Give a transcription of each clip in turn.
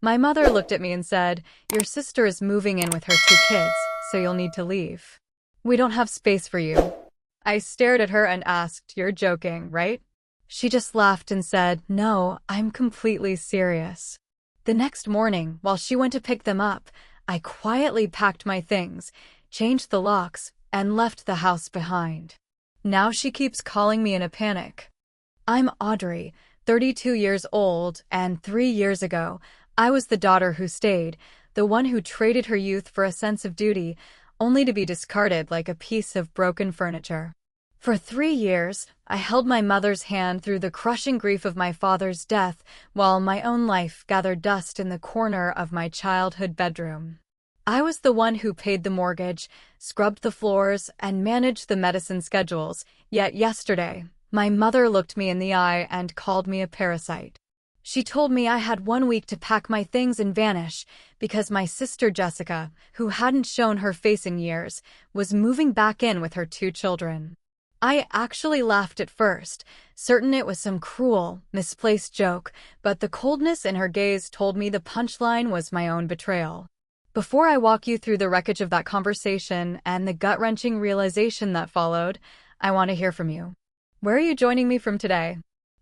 My mother looked at me and said, "Your sister is moving in with her two kids, so you'll need to leave. We don't have space for you." I stared at her and asked, "You're joking, right?" She just laughed and said, "No, I'm completely serious." The next morning, while she went to pick them up, I quietly packed my things, changed the locks, and left the house behind. Now she keeps calling me in a panic. I'm Audrey, 32 years old, and 3 years ago, I was the daughter who stayed, the one who traded her youth for a sense of duty, only to be discarded like a piece of broken furniture. For 3 years, I held my mother's hand through the crushing grief of my father's death, while my own life gathered dust in the corner of my childhood bedroom. I was the one who paid the mortgage, scrubbed the floors, and managed the medicine schedules, yet yesterday, my mother looked me in the eye and called me a parasite. She told me I had 1 week to pack my things and vanish, because my sister Jessica, who hadn't shown her face in years, was moving back in with her two children. I actually laughed at first, certain it was some cruel, misplaced joke, but the coldness in her gaze told me the punchline was my own betrayal. Before I walk you through the wreckage of that conversation and the gut-wrenching realization that followed, I want to hear from you. Where are you joining me from today?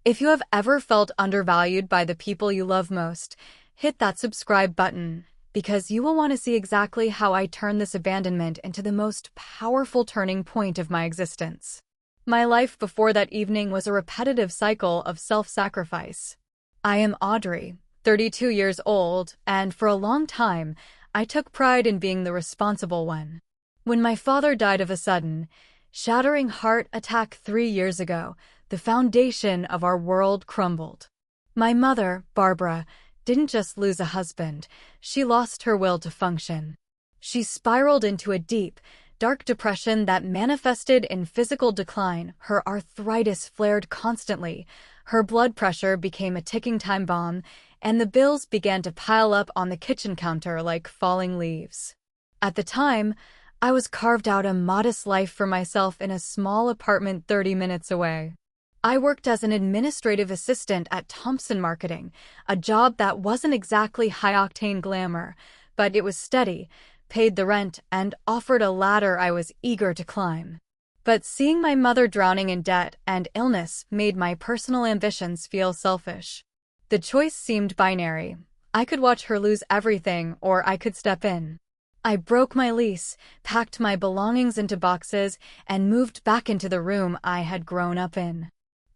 If you have ever felt undervalued by the people you love most, hit that subscribe button, because you will want to see exactly how I turn this abandonment into the most powerful turning point of my existence. My life before that evening was a repetitive cycle of self-sacrifice. I am Audrey, 32 years old, and for a long time, I took pride in being the responsible one. When my father died of a sudden, shattering heart attack 3 years ago, the foundation of our world crumbled. My mother, Barbara, didn't just lose a husband, she lost her will to function. She spiraled into a deep, dark depression that manifested in physical decline. Her arthritis flared constantly, her blood pressure became a ticking time bomb, and the bills began to pile up on the kitchen counter like falling leaves. At the time, I was carved out a modest life for myself in a small apartment 30 minutes away. I worked as an administrative assistant at Thompson Marketing, a job that wasn't exactly high-octane glamour, but it was steady, paid the rent, and offered a ladder I was eager to climb. But seeing my mother drowning in debt and illness made my personal ambitions feel selfish. The choice seemed binary. I could watch her lose everything, or I could step in. I broke my lease, packed my belongings into boxes, and moved back into the room I had grown up in.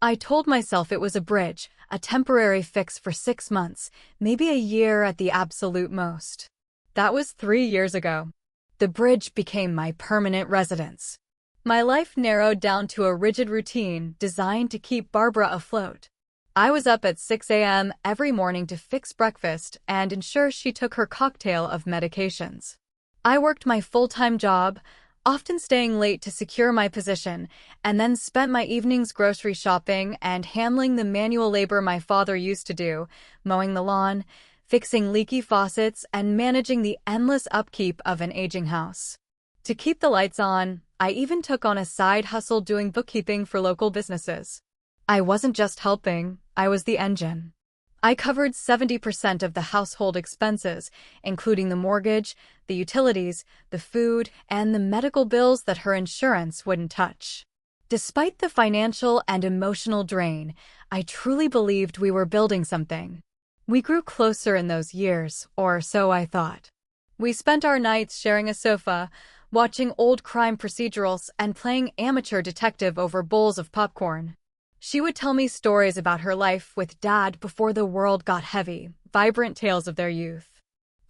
I told myself it was a bridge, a temporary fix for 6 months, maybe a year at the absolute most. That was 3 years ago. The bridge became my permanent residence. My life narrowed down to a rigid routine designed to keep Barbara afloat. I was up at 6 a.m. every morning to fix breakfast and ensure she took her cocktail of medications. I worked my full-time job, often staying late to secure my position, and then spent my evenings grocery shopping and handling the manual labor my father used to do, mowing the lawn, fixing leaky faucets, and managing the endless upkeep of an aging house. To keep the lights on, I even took on a side hustle doing bookkeeping for local businesses. I wasn't just helping, I was the engine. I covered 70% of the household expenses, including the mortgage, the utilities, the food, and the medical bills that her insurance wouldn't touch. Despite the financial and emotional drain, I truly believed we were building something. We grew closer in those years, or so I thought. We spent our nights sharing a sofa, watching old crime procedurals, and playing amateur detective over bowls of popcorn. She would tell me stories about her life with Dad before the world got heavy, vibrant tales of their youth.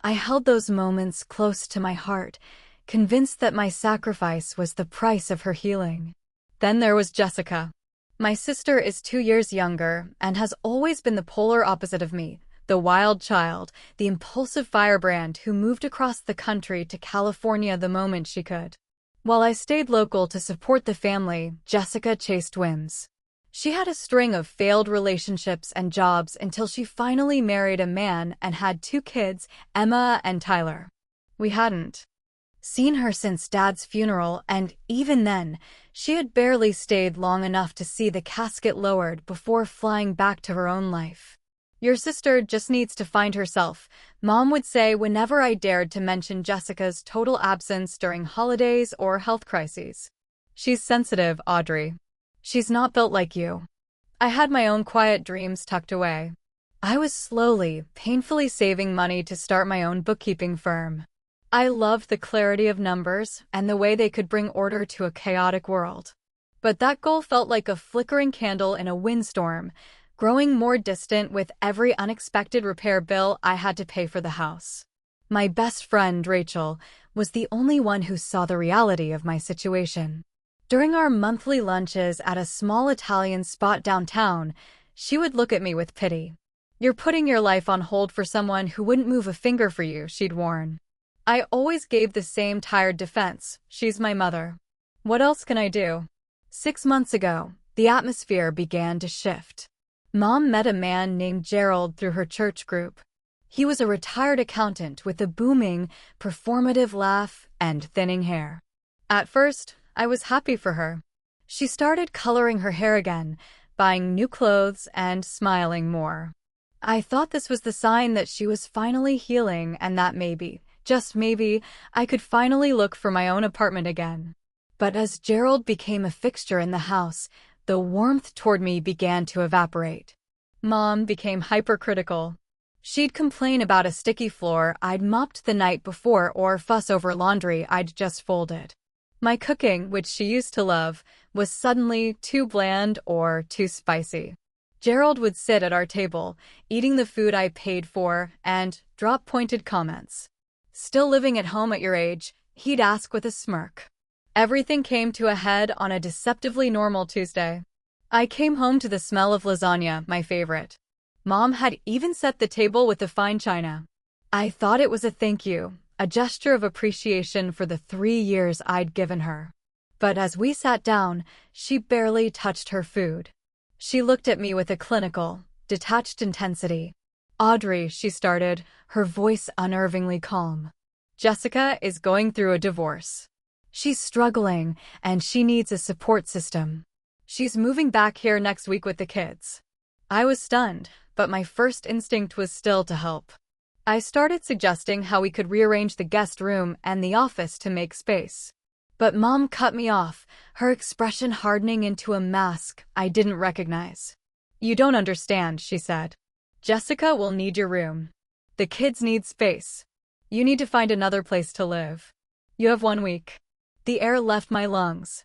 I held those moments close to my heart, convinced that my sacrifice was the price of her healing. Then there was Jessica. My sister is 2 years younger and has always been the polar opposite of me, the wild child, the impulsive firebrand who moved across the country to California the moment she could. While I stayed local to support the family, Jessica chased whims. She had a string of failed relationships and jobs until she finally married a man and had 2 kids, Emma and Tyler. We hadn't seen her since Dad's funeral, and even then, she had barely stayed long enough to see the casket lowered before flying back to her own life. Your sister just needs to find herself, Mom would say whenever I dared to mention Jessica's total absence during holidays or health crises. She's sensitive, Audrey. She's not built like you. I had my own quiet dreams tucked away. I was slowly, painfully saving money to start my own bookkeeping firm. I loved the clarity of numbers and the way they could bring order to a chaotic world. But that goal felt like a flickering candle in a windstorm, growing more distant with every unexpected repair bill I had to pay for the house. My best friend, Rachel, was the only one who saw the reality of my situation. During our monthly lunches at a small Italian spot downtown, she would look at me with pity. "You're putting your life on hold for someone who wouldn't move a finger for you," she'd warn. I always gave the same tired defense: "She's my mother. What else can I do?" 6 months ago, the atmosphere began to shift. Mom met a man named Gerald through her church group. He was a retired accountant with a booming, performative laugh and thinning hair. At first, I was happy for her. She started coloring her hair again, buying new clothes, and smiling more. I thought this was the sign that she was finally healing and that maybe, just maybe, I could finally look for my own apartment again. But as Gerald became a fixture in the house, the warmth toward me began to evaporate. Mom became hypercritical. She'd complain about a sticky floor I'd mopped the night before or fuss over laundry I'd just folded. My cooking, which she used to love, was suddenly too bland or too spicy. Gerald would sit at our table, eating the food I paid for, and drop pointed comments. "Still living at home at your age?" he'd ask with a smirk. Everything came to a head on a deceptively normal Tuesday. I came home to the smell of lasagna, my favorite. Mom had even set the table with the fine china. I thought it was a thank you, a gesture of appreciation for the 3 years I'd given her. But as we sat down, she barely touched her food. She looked at me with a clinical, detached intensity. "Audrey," she started, her voice unnervingly calm. "Jessica is going through a divorce. She's struggling, and she needs a support system. She's moving back here next week with the kids." I was stunned, but my first instinct was still to help. I started suggesting how we could rearrange the guest room and the office to make space. But Mom cut me off, her expression hardening into a mask I didn't recognize. "You don't understand," she said. "Jessica will need your room. The kids need space. You need to find another place to live. You have 1 week." The air left my lungs.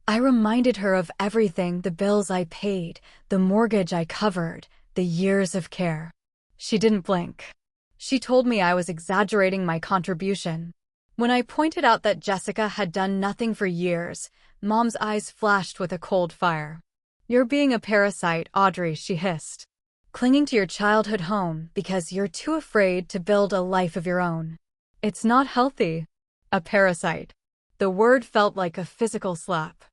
I reminded her of everything: the bills I paid, the mortgage I covered, the years of care. She didn't blink. She told me I was exaggerating my contribution. When I pointed out that Jessica had done nothing for years, Mom's eyes flashed with a cold fire. "You're being a parasite, Audrey," she hissed. "Clinging to your childhood home because you're too afraid to build a life of your own. It's not healthy." A parasite. The word felt like a physical slap.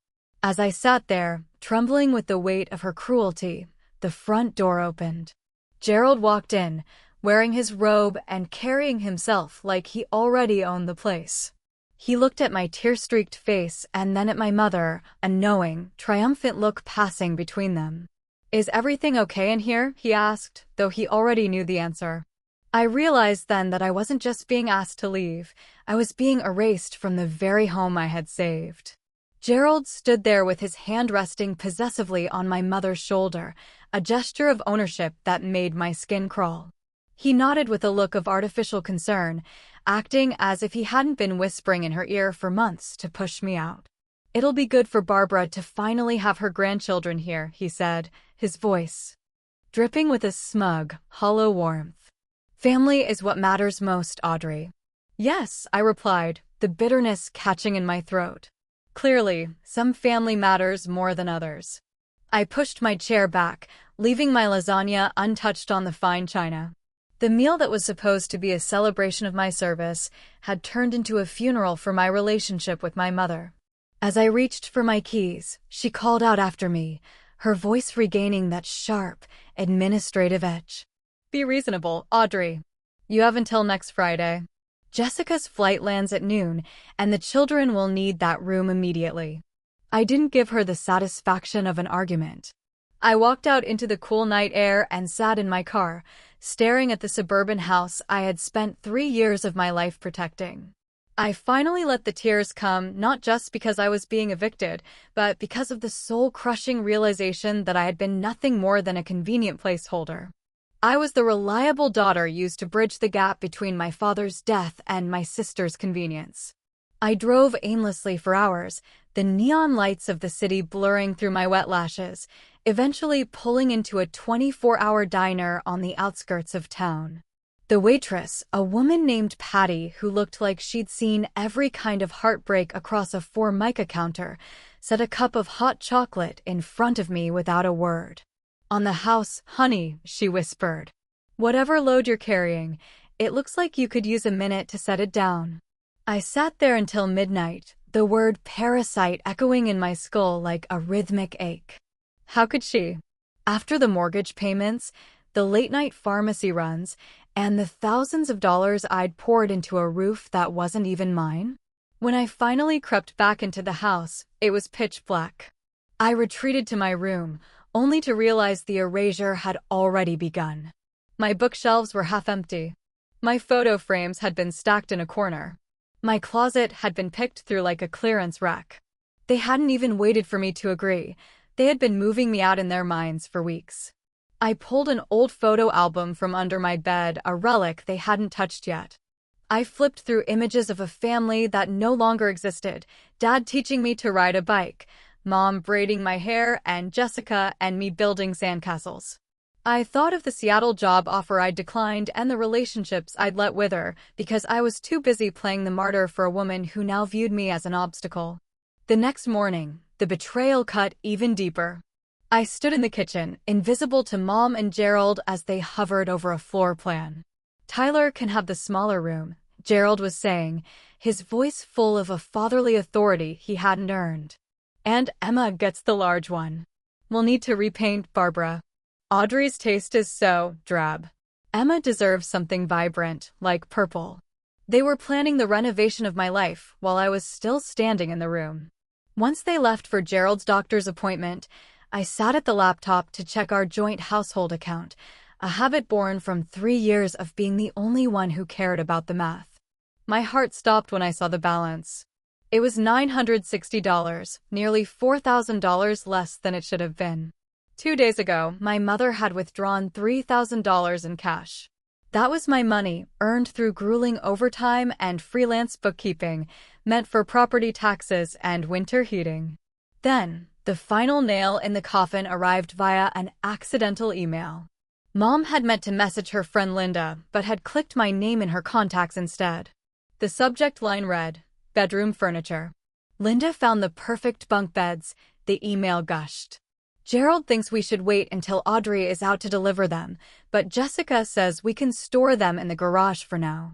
As I sat there, trembling with the weight of her cruelty, the front door opened. Gerald walked in, wearing his robe and carrying himself like he already owned the place. He looked at my tear-streaked face and then at my mother, a knowing, triumphant look passing between them. "Is everything okay in here?" he asked, though he already knew the answer. I realized then that I wasn't just being asked to leave, I was being erased from the very home I had saved. Gerald stood there with his hand resting possessively on my mother's shoulder, a gesture of ownership that made my skin crawl. He nodded with a look of artificial concern, acting as if he hadn't been whispering in her ear for months to push me out. "It'll be good for Barbara to finally have her grandchildren here," he said, his voice dripping with a smug, hollow warmth. "Family is what matters most, Audrey." "Yes," I replied, the bitterness catching in my throat. Clearly, some family matters more than others. I pushed my chair back, leaving my lasagna untouched on the fine china. The meal that was supposed to be a celebration of my service had turned into a funeral for my relationship with my mother. As I reached for my keys, she called out after me, her voice regaining that sharp, administrative edge. "Be reasonable, Audrey. You have until next Friday. Jessica's flight lands at noon, and the children will need that room immediately." I didn't give her the satisfaction of an argument. I walked out into the cool night air and sat in my car, staring at the suburban house I had spent 3 years of my life protecting. I finally let the tears come, not just because I was being evicted, but because of the soul-crushing realization that I had been nothing more than a convenient placeholder. I was the reliable daughter used to bridge the gap between my father's death and my sister's convenience. I drove aimlessly for hours, the neon lights of the city blurring through my wet lashes, eventually pulling into a 24-hour diner on the outskirts of town. The waitress, a woman named Patty who looked like she'd seen every kind of heartbreak across a Formica counter, set a cup of hot chocolate in front of me without a word. "On the house, honey," she whispered. "Whatever load you're carrying, it looks like you could use a minute to set it down." I sat there until midnight, the word parasite echoing in my skull like a rhythmic ache. How could she? After the mortgage payments, the late-night pharmacy runs, and the thousands of dollars I'd poured into a roof that wasn't even mine? When I finally crept back into the house, it was pitch black. I retreated to my room, only to realize the erasure had already begun. My bookshelves were half empty. My photo frames had been stacked in a corner. My closet had been picked through like a clearance rack. They hadn't even waited for me to agree. They had been moving me out in their minds for weeks. I pulled an old photo album from under my bed, a relic they hadn't touched yet. I flipped through images of a family that no longer existed, Dad teaching me to ride a bike, Mom braiding my hair, and Jessica and me building sandcastles. I thought of the Seattle job offer I'd declined and the relationships I'd let wither because I was too busy playing the martyr for a woman who now viewed me as an obstacle. The next morning, the betrayal cut even deeper. I stood in the kitchen, invisible to Mom and Gerald as they hovered over a floor plan. "Tyler can have the smaller room," Gerald was saying, his voice full of a fatherly authority he hadn't earned. "And Emma gets the large one. We'll need to repaint, Barbara. Audrey's taste is so drab. Emma deserves something vibrant, like purple." They were planning the renovation of my life while I was still standing in the room. Once they left for Gerald's doctor's appointment, I sat at the laptop to check our joint household account, a habit born from 3 years of being the only one who cared about the math. My heart stopped when I saw the balance. It was $960, nearly $4,000 less than it should have been. 2 days ago, my mother had withdrawn $3,000 in cash. That was my money, earned through grueling overtime and freelance bookkeeping, meant for property taxes and winter heating. Then, the final nail in the coffin arrived via an accidental email. Mom had meant to message her friend Linda, but had clicked my name in her contacts instead. The subject line read, "Bedroom furniture." Linda found the perfect bunk beds, the email gushed. "Gerald thinks we should wait until Audrey is out to deliver them, but Jessica says we can store them in the garage for now."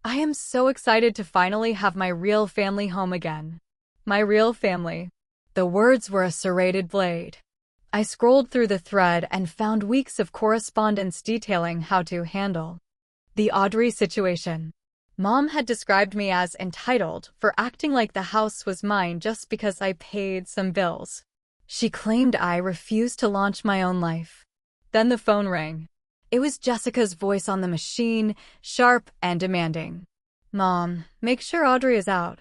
I am so excited to finally have my real family home again. My real family. The words were a serrated blade. I scrolled through the thread and found weeks of correspondence detailing how to handle the Audrey situation. Mom had described me as entitled for acting like the house was mine just because I paid some bills. She claimed I refused to launch my own life. Then the phone rang. It was Jessica's voice on the machine, sharp and demanding. "Mom, make sure Audrey is out.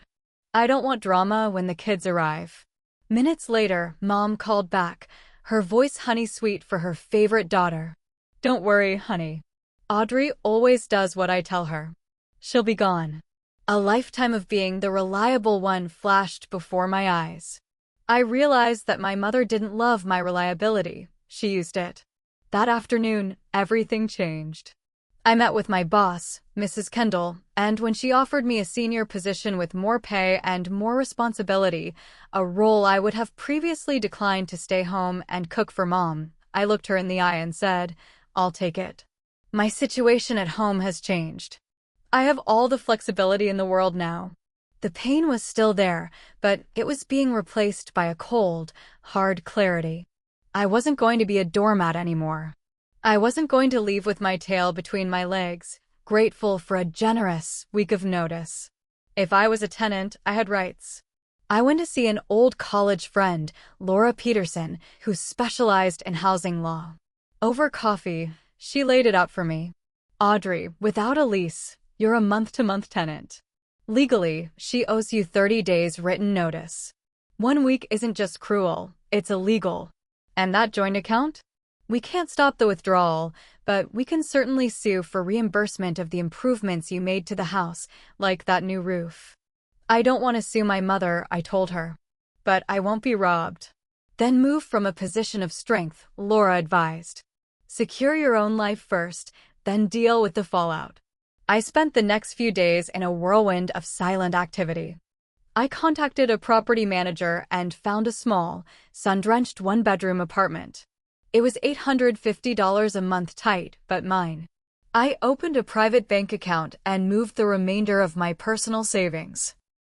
I don't want drama when the kids arrive." Minutes later, Mom called back, her voice honey-sweet for her favorite daughter. "Don't worry, honey. Audrey always does what I tell her. She'll be gone." A lifetime of being the reliable one flashed before my eyes. I realized that my mother didn't love my reliability, she used it. That afternoon, everything changed. I met with my boss, Mrs. Kendall, and when she offered me a senior position with more pay and more responsibility, a role I would have previously declined to stay home and cook for Mom, I looked her in the eye and said, "I'll take it." My situation at home has changed. I have all the flexibility in the world now. The pain was still there, but it was being replaced by a cold, hard clarity. I wasn't going to be a doormat anymore. I wasn't going to leave with my tail between my legs, grateful for a generous week of notice. If I was a tenant, I had rights. I went to see an old college friend, Laura Peterson, who specialized in housing law. Over coffee, she laid it out for me. Audrey, without a lease, you're a month-to-month tenant. Legally, she owes you 30 days written notice. 1 week isn't just cruel, it's illegal. And that joint account? We can't stop the withdrawal, but we can certainly sue for reimbursement of the improvements you made to the house, like that new roof. I don't want to sue my mother, I told her. But I won't be robbed. Then move from a position of strength, Laura advised. Secure your own life first, then deal with the fallout. I spent the next few days in a whirlwind of silent activity. I contacted a property manager and found a small, sun-drenched one-bedroom apartment. It was $850 a month tight, but mine. I opened a private bank account and moved the remainder of my personal savings.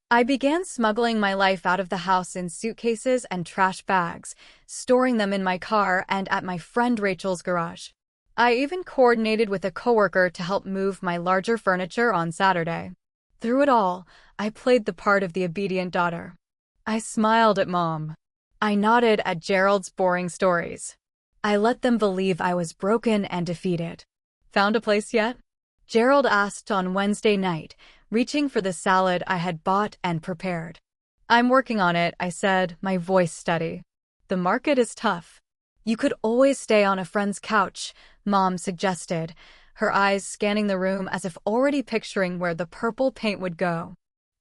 I began smuggling my life out of the house in suitcases and trash bags, storing them in my car and at my friend Rachel's garage. I even coordinated with a coworker to help move my larger furniture on Saturday. Through it all, I played the part of the obedient daughter. I smiled at Mom. I nodded at Gerald's boring stories. I let them believe I was broken and defeated. Found a place yet? Gerald asked on Wednesday night, reaching for the salad I had bought and prepared. I'm working on it, I said, my voice steady. The market is tough. You could always stay on a friend's couch, Mom suggested, her eyes scanning the room as if already picturing where the purple paint would go.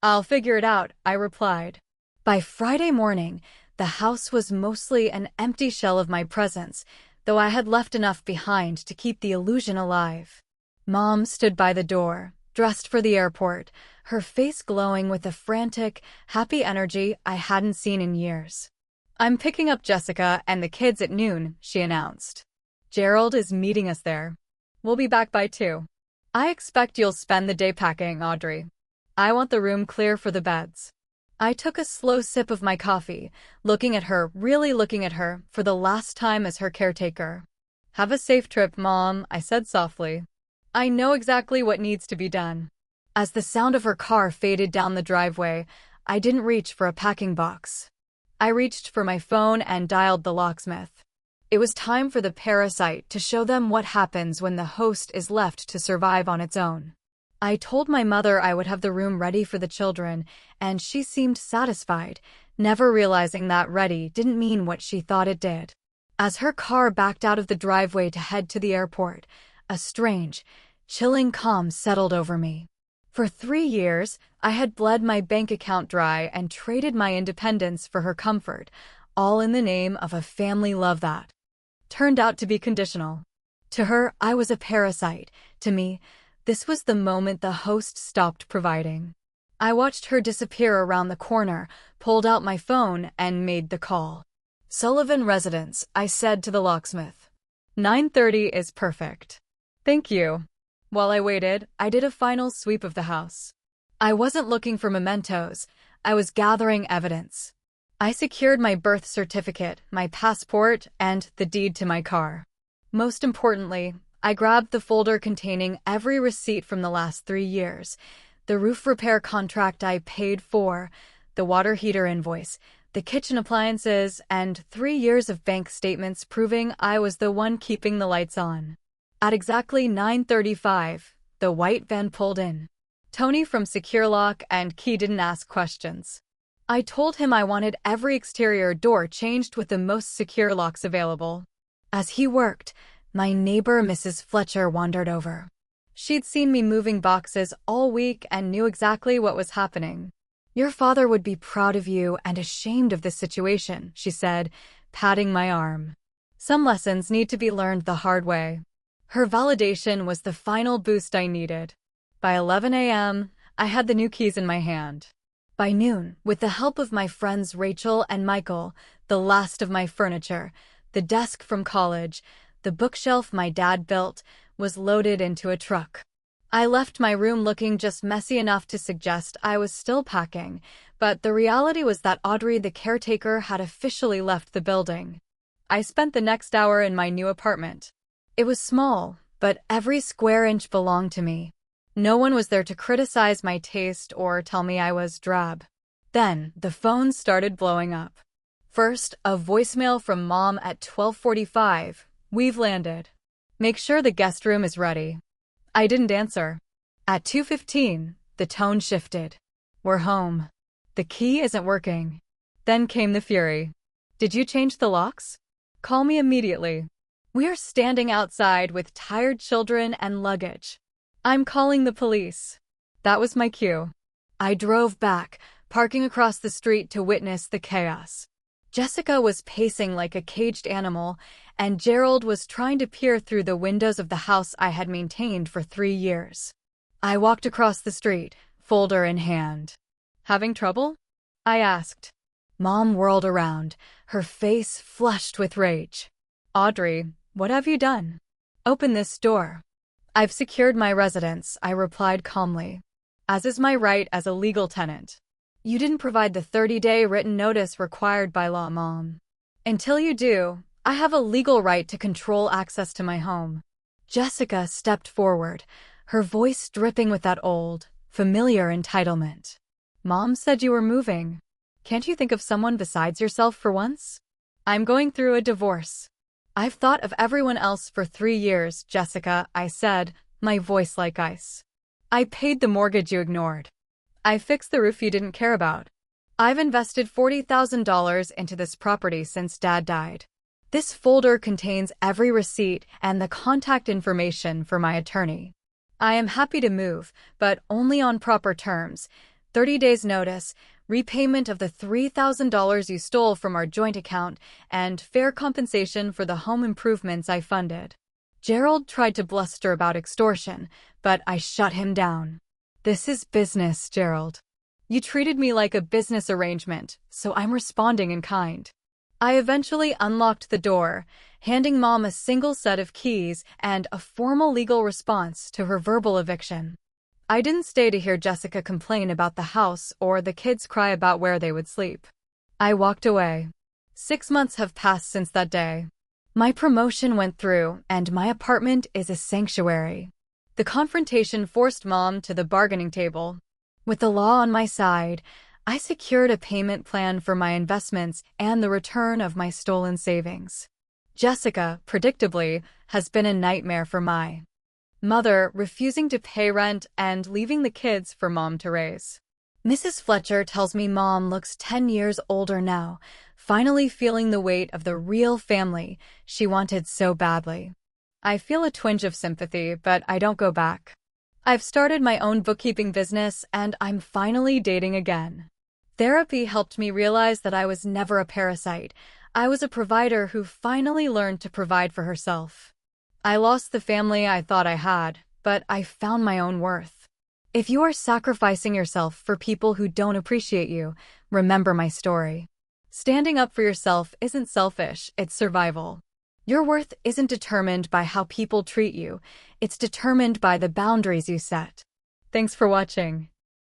I'll figure it out, I replied. By Friday morning, the house was mostly an empty shell of my presence, though I had left enough behind to keep the illusion alive. Mom stood by the door, dressed for the airport, her face glowing with a frantic, happy energy I hadn't seen in years. I'm picking up Jessica and the kids at noon, she announced. Gerald is meeting us there. We'll be back by 2. I expect you'll spend the day packing, Audrey. I want the room clear for the beds. I took a slow sip of my coffee, really looking at her, for the last time as her caretaker. Have a safe trip, Mom, I said softly. I know exactly what needs to be done. As the sound of her car faded down the driveway, I didn't reach for a packing box. I reached for my phone and dialed the locksmith. It was time for the parasite to show them what happens when the host is left to survive on its own. I told my mother I would have the room ready for the children, and she seemed satisfied, never realizing that ready didn't mean what she thought it did. As her car backed out of the driveway to head to the airport, a strange, chilling calm settled over me. For 3 years, I had bled my bank account dry and traded my independence for her comfort, all in the name of a family love that turned out to be conditional. To her, I was a parasite. To me, this was the moment the host stopped providing. I watched her disappear around the corner, pulled out my phone, and made the call. Sullivan Residence, I said to the locksmith. 9:30 is perfect. Thank you. While I waited, I did a final sweep of the house. I wasn't looking for mementos, I was gathering evidence. I secured my birth certificate, my passport, and the deed to my car. Most importantly, I grabbed the folder containing every receipt from the last 3 years, the roof repair contract I paid for, the water heater invoice, the kitchen appliances, and 3 years of bank statements proving I was the one keeping the lights on. At exactly 9:35, the white van pulled in. Tony from Secure Lock and Key didn't ask questions. I told him I wanted every exterior door changed with the most secure locks available. As he worked, my neighbor Mrs. Fletcher wandered over. She'd seen me moving boxes all week and knew exactly what was happening. Your father would be proud of you and ashamed of this situation, she said, patting my arm. Some lessons need to be learned the hard way. Her validation was the final boost I needed. By 11 a.m., I had the new keys in my hand. By noon, with the help of my friends Rachel and Michael, the last of my furniture, the desk from college, the bookshelf my dad built, was loaded into a truck. I left my room looking just messy enough to suggest I was still packing, but the reality was that Audrey, the caretaker, had officially left the building. I spent the next hour in my new apartment. It was small, but every square inch belonged to me. No one was there to criticize my taste or tell me I was drab. Then, the phone started blowing up. First, a voicemail from Mom at 12:45. We've landed. Make sure the guest room is ready. I didn't answer. At 2:15, the tone shifted. We're home. The key isn't working. Then came the fury. Did you change the locks? Call me immediately. We are standing outside with tired children and luggage. I'm calling the police. That was my cue. I drove back, parking across the street to witness the chaos. Jessica was pacing like a caged animal, and Gerald was trying to peer through the windows of the house I had maintained for 3 years. I walked across the street, folder in hand. Having trouble? I asked. Mom whirled around, her face flushed with rage. Audrey, what have you done? Open this door. I've secured my residence, I replied calmly. As is my right as a legal tenant. You didn't provide the 30-day written notice required by law, Mom. Until you do, I have a legal right to control access to my home. Jessica stepped forward, her voice dripping with that old, familiar entitlement. Mom said you were moving. Can't you think of someone besides yourself for once? I'm going through a divorce. I've thought of everyone else for 3 years, Jessica, I said, my voice like ice. I paid the mortgage you ignored. I fixed the roof you didn't care about. I've invested $40,000 into this property since Dad died. This folder contains every receipt and the contact information for my attorney. I am happy to move, but only on proper terms. 30 days notice, repayment of the $3,000 you stole from our joint account, and fair compensation for the home improvements I funded. Gerald tried to bluster about extortion, but I shut him down. This is business, Gerald. You treated me like a business arrangement, so I'm responding in kind. I eventually unlocked the door, handing Mom a single set of keys and a formal legal response to her verbal eviction. I didn't stay to hear Jessica complain about the house or the kids cry about where they would sleep. I walked away. 6 months have passed since that day. My promotion went through, and my apartment is a sanctuary. The confrontation forced Mom to the bargaining table. With the law on my side, I secured a payment plan for my investments and the return of my stolen savings. Jessica, predictably, has been a nightmare for my mother, refusing to pay rent and leaving the kids for Mom to raise. Mrs. Fletcher tells me Mom looks 10 years older now, finally feeling the weight of the real family she wanted so badly. I feel a twinge of sympathy, but I don't go back. I've started my own bookkeeping business, and I'm finally dating again. Therapy helped me realize that I was never a parasite. I was a provider who finally learned to provide for herself. I lost the family I thought I had, but I found my own worth. If you are sacrificing yourself for people who don't appreciate you, remember my story. Standing up for yourself isn't selfish, it's survival. Your worth isn't determined by how people treat you, it's determined by the boundaries you set. Thanks for watching.